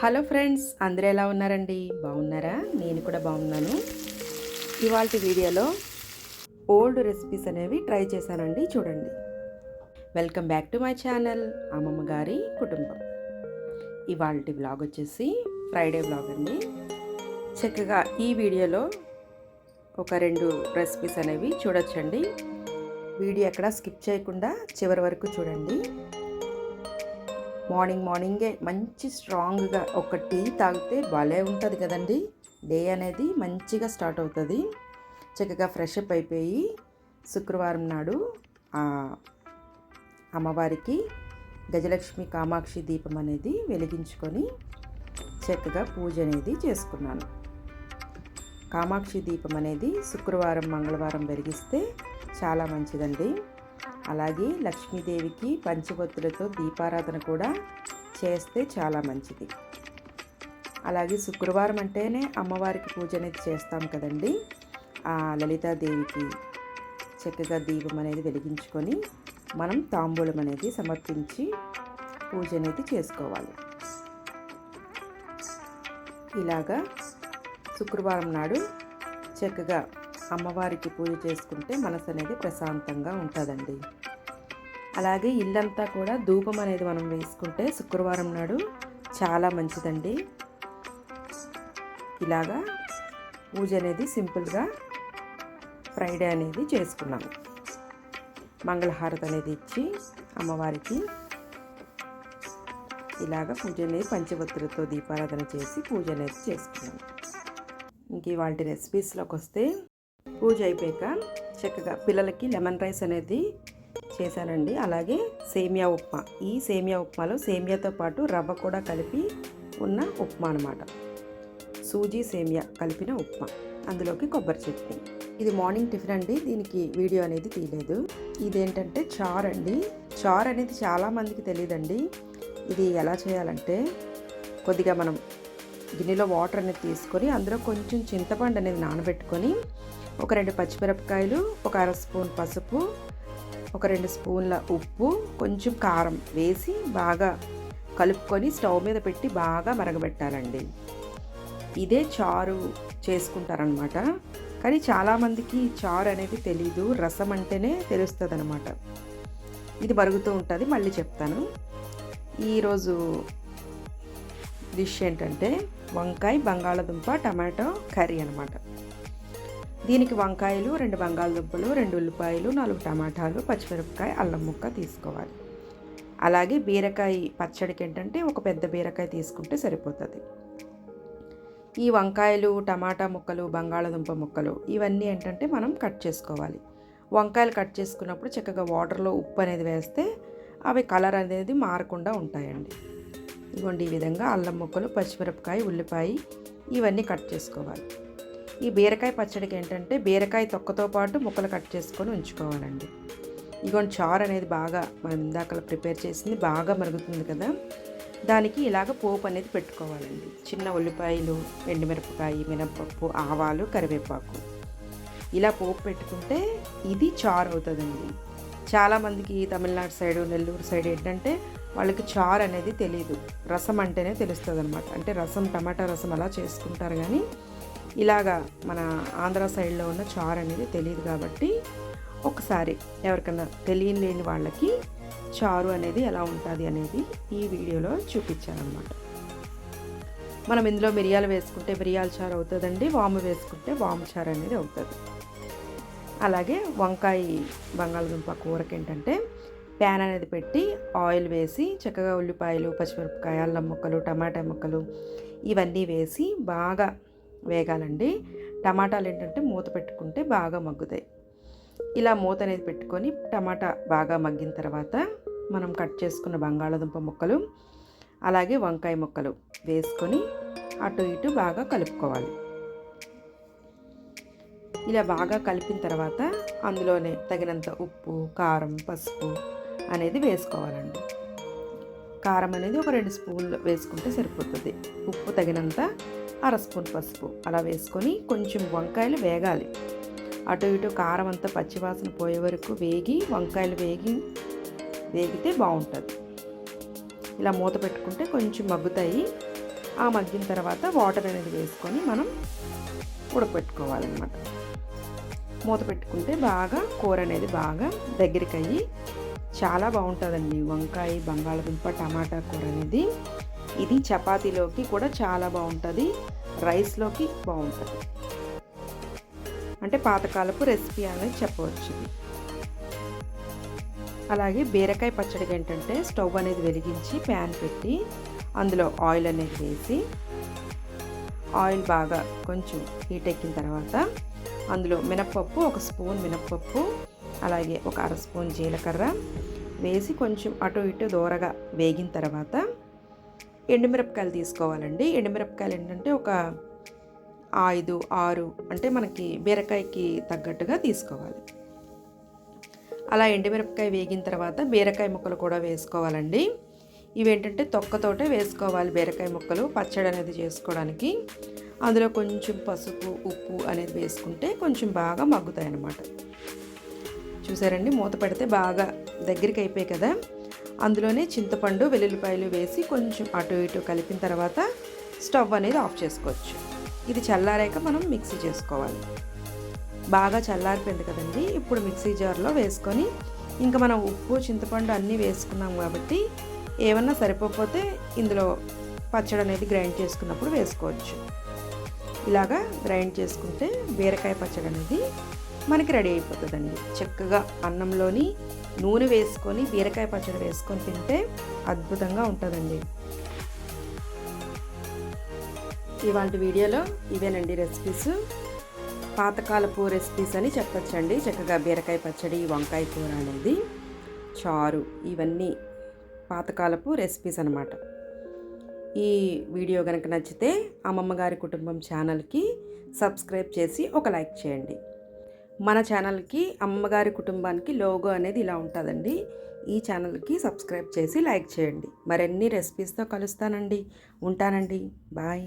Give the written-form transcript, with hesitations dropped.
Hello friends, అందరూ ఎలా ఉన్నారండి? బాగున్నారా? నేను కూడా బాగున్నాను. ఇవాల్టి వీడియోలో ఓల్డ్ రెసిపీస్ అనేవి ట్రై చేశానండి, చూడండి. Welcome back to my channel అమ్మమ్మ గారి కుటుంబం. ఇవాల్టి వ్లాగ్ వచ్చేసి ఫ్రైడే వ్లాగ్ అండి. చక్కగా ఈ వీడియోలో ఒక 2 రెసిపీస్ అనేవి చూడొచ్చండి. వీడియో ఎక్కడ స్కిప్ చేయకుండా చివరి వరకు చూడండి. మార్నింగే మంచి స్ట్రాంగ్గా ఒక టీ తాగితే భలే ఉంటుంది కదండి. డే అనేది మంచిగా స్టార్ట్ అవుతుంది. చక్కగా ఫ్రెష్ అప్ అయిపోయి శుక్రవారం నాడు అమ్మవారికి గజలక్ష్మి కామాక్షి దీపం అనేది వెలిగించుకొని చక్కగా పూజ అనేది చేసుకున్నాను. కామాక్షి దీపం అనేది శుక్రవారం మంగళవారం వెలిగిస్తే చాలా మంచిదండి. అలాగే లక్ష్మీదేవికి పంచవత్తులతో దీపారాధన కూడా చేస్తే చాలా మంచిది. అలాగే శుక్రవారం అంటేనే అమ్మవారికి పూజ అనేది చేస్తాం కదండి. ఆ లలితాదేవికి చక్కగా దీపం అనేది వెలిగించుకొని మనం తాంబూలం అనేది సమర్పించి పూజ అనేది చేసుకోవాలి. ఇలాగా శుక్రవారం నాడు చక్కగా అమ్మవారికి పూజ చేసుకుంటే మనసు అనేది ప్రశాంతంగా ఉంటుందండి. అలాగే ఇల్లంతా కూడా ధూపం అనేది మనం వేసుకుంటే శుక్రవారం నాడు చాలా మంచిదండి. ఇలాగా పూజ అనేది సింపుల్గా ఫ్రైడే అనేది చేసుకున్నాము. మంగళహారతి అనేది ఇచ్చి అమ్మవారికి ఇలాగ పూజ అనేది పంచవత్తులతో దీపారాధన చేసి పూజ అనేది చేసుకున్నాము. ఇంక ఇవాళ రెసిపీస్లోకి వస్తే, పూజ అయిపోయాక చక్కగా పిల్లలకి లెమన్ రైస్ అనేది చేశానండి. అలాగే సేమియా ఉప్మా. ఈ సేమియా ఉప్మాలో సేమియాతో పాటు రవ్వ కూడా కలిపి ఉన్న ఉప్మా అన్నమాట. సూజీ సేమియా కలిపిన ఉప్మా, అందులోకి కొబ్బరి చట్నీ. ఇది మార్నింగ్ టిఫిన్ అండి. దీనికి వీడియో అనేది తీయలేదు. ఇదేంటంటే చారు అండి. చారు అనేది చాలామందికి తెలియదండి. ఇది ఎలా చేయాలంటే, కొద్దిగా మనం గిన్నెలో వాటర్ అనేది తీసుకొని అందులో కొంచెం చింతపండు అనేది నానబెట్టుకొని ఒక 2 పచ్చిమిరపకాయలు, ఒక 1/2 స్పూన్ పసుపు, ఒక 2 స్పూన్ల ఉప్పు, కొంచెం కారం వేసి బాగా కలుపుకొని స్టవ్ మీద పెట్టి బాగా మరగబెట్టాలండి. ఇదే చారు చేసుకుంటారనమాట. కానీ చాలామందికి చారు అనేది తెలీదు. రసం అంటేనే తెలుస్తుంది అనమాట. ఇది మరుగుతూ ఉంటుంది, మళ్ళీ చెప్తాను. ఈరోజు డిష్ ఏంటంటే వంకాయ, బంగాళదుంప, టమాటో కర్రీ అనమాట. దీనికి వంకాయలు, 2 బంగాళదుంపలు, 2 ఉల్లిపాయలు, 4 టమాటాలు, పచ్చిమిరపకాయ, అల్లం ముక్క తీసుకోవాలి. అలాగే బీరకాయ పచ్చడికి ఏంటంటే ఒక పెద్ద బీరకాయ తీసుకుంటే సరిపోతుంది. ఈ వంకాయలు, టమాటా ముక్కలు, బంగాళదుంప ముక్కలు ఇవన్నీ ఏంటంటే మనం కట్ చేసుకోవాలి. వంకాయలు కట్ చేసుకున్నప్పుడు చక్కగా వాటర్లో ఉప్పు అనేది వేస్తే అవి కలర్ అనేది మారకుండా ఉంటాయండి. ఇదిగోండి, ఈ విధంగా అల్లం ముక్కలు, పచ్చిమిరపకాయ, ఉల్లిపాయ ఇవన్నీ కట్ చేసుకోవాలి. ఈ బీరకాయ పచ్చడికి ఏంటంటే బీరకాయ తొక్కతో పాటు ముక్కలు కట్ చేసుకొని ఉంచుకోవాలండి. ఇదిగోండి, చారు అనేది బాగా మనం ఇందాక ప్రిపేర్ చేసింది బాగా మరుగుతుంది కదా, దానికి ఇలాగ పోపు అనేది పెట్టుకోవాలండి. చిన్న ఉల్లిపాయలు, ఎండుమిరపకాయ, మినపప్పు, ఆవాలు, కరివేపాకు ఇలా పోపు పెట్టుకుంటే ఇది చారు అవుతుందండి. చాలామందికి తమిళనాడు సైడు, నెల్లూరు సైడ్ ఏంటంటే వాళ్ళకి చారు అనేది తెలియదు. రసం అంటేనే తెలుస్తుంది అనమాట. అంటే రసం, టమాటా రసం అలా చేసుకుంటారు. కానీ ఇలాగా మన ఆంధ్ర సైడ్లో ఉన్న చారు అనేది తెలియదు. కాబట్టి ఒకసారి ఎవరికన్నా తెలియలేని వాళ్ళకి చారు అనేది ఎలా ఉంటుంది అనేది ఈ వీడియోలో చూపించానమాట. మనం ఇందులో మిరియాలు వేసుకుంటే మిరియాల చారు అవుతుందండి. వాము వేసుకుంటే వాము చారు అనేది అవుతుంది. అలాగే వంకాయ, బంగాళదుంప కూరకి ఏంటంటే ప్యాన్ అనేది పెట్టి ఆయిల్ వేసి చక్కగా ఉల్లిపాయలు, పచ్చిమిరపకాయ, అల్లం ముక్కలు, టమాటా ముక్కలు ఇవన్నీ వేసి బాగా వేగాలండి. టమాటాలు ఏంటంటే మూత పెట్టుకుంటే బాగా మగ్గుతాయి. ఇలా మూత అనేది పెట్టుకొని టమాటా బాగా మగ్గిన తర్వాత మనం కట్ చేసుకున్న బంగాళదుంప ముక్కలు, అలాగే వంకాయ ముక్కలు వేసుకొని అటు ఇటు బాగా కలుపుకోవాలి. ఇలా బాగా కలిపిన తర్వాత అందులోనే తగినంత ఉప్పు, కారం, పసుపు అనేది వేసుకోవాలండి. కారం అనేది ఒక 2 స్పూన్లు వేసుకుంటే సరిపోతుంది. ఉప్పు తగినంత 1/2 స్పూన్ పసుపు అలా వేసుకొని కొంచెం వంకాయలు వేగాలి. అటు ఇటు కారం అంతా పచ్చివాసన పోయే వరకు వేగి వంకాయలు వేగితే బాగుంటుంది. ఇలా మూత పెట్టుకుంటే కొంచెం మగ్గుతాయి. ఆ మగ్గిన తర్వాత వాటర్ అనేది వేసుకొని మనం ఉడకపెట్టుకోవాలన్నమాట. మూత పెట్టుకుంటే బాగా కూర అనేది బాగా దగ్గరికి అయ్యి చాలా బాగుంటుందండి వంకాయ బంగాళదుంప టమాటా కూర అనేది. ఇది చపాతీలోకి కూడా చాలా బాగుంటుంది, రైస్లోకి బాగుంటుంది. అంటే పాతకాలపు రెసిపీ అనేది చెప్పవచ్చు. అలాగే బీరకాయ పచ్చడికి ఏంటంటే స్టవ్ అనేది వెలిగించి ప్యాన్ పెట్టి అందులో ఆయిల్ అనేది వేసి ఆయిల్ బాగా కొంచెం హీట్ ఎక్కిన తర్వాత అందులో మినప్పప్పు, 1 స్పూన్ మినప్పప్పు, అలాగే 1 అర స్పూన్ జీలకర్ర వేసి కొంచెం అటు ఇటు దూరగా వేగిన తర్వాత ఎండుమిరపకాయలు తీసుకోవాలండి. ఎండుమిరపకాయలు ఏంటంటే ఒక 5, 6 అంటే మనకి బీరకాయకి తగ్గట్టుగా తీసుకోవాలి. అలా ఎండుమిరపకాయ వేగిన తర్వాత బీరకాయ ముక్కలు కూడా వేసుకోవాలండి. ఇవేంటంటే తొక్కతోటే వేసుకోవాలి బీరకాయ ముక్కలు పచ్చడి అనేది చేసుకోవడానికి. అందులో కొంచెం పసుపు, ఉప్పు అనేది వేసుకుంటే కొంచెం బాగా మగ్గుతాయి అన్నమాట. చూసారండి, మూత పెడితే బాగా దగ్గరికి అయిపోయాయి కదా. అందులోనే చింతపండు, వెల్లుల్లిపాయలు వేసి కొంచెం అటు ఇటు కలిపిన తర్వాత స్టవ్ అనేది ఆఫ్ చేసుకోవచ్చు. ఇది చల్లారాక మనం మిక్సీ చేసుకోవాలి. బాగా చల్లారిపోయింది కదండి. ఇప్పుడు మిక్సీ జార్లో వేసుకొని ఇంకా మనం ఉప్పు, చింతపండు అన్నీ వేసుకున్నాం కాబట్టి ఏమన్నా సరిపోతే ఇందులో పచ్చడి అనేది గ్రైండ్ చేసుకున్నప్పుడు వేసుకోవచ్చు. ఇలాగా గ్రైండ్ చేసుకుంటే బీరకాయ పచ్చడి అనేది మనకి రెడీ అయిపోతుందండి. చక్కగా అన్నంలోని నూనె వేసుకొని బీరకాయ పచ్చడి వేసుకొని తింటే అద్భుతంగా ఉంటుందండి. ఇవాళ వీడియోలో ఇవేనండి రెసిపీస్. పాతకాలపు రెసిపీస్ అని చెప్పొచ్చండి. చక్కగా బీరకాయ పచ్చడి, వంకాయ కూర అనేది, చారు, ఇవన్నీ పాతకాలపు రెసిపీస్ అన్నమాట. ఈ వీడియో కనుక నచ్చితే అమ్మమ్మ గారి కుటుంబం ఛానల్కి సబ్స్క్రైబ్ చేసి ఒక లైక్ చేయండి. మన ఛానల్కి అమ్మగారి కుటుంబానికి లోగో అనేది ఇలా ఉంటుందండి. ఈ ఛానల్కి సబ్స్క్రైబ్ చేసి లైక్ చేయండి. మరిన్ని రెసిపీస్తో కలుస్తానండి. ఉంటానండి. బాయ్.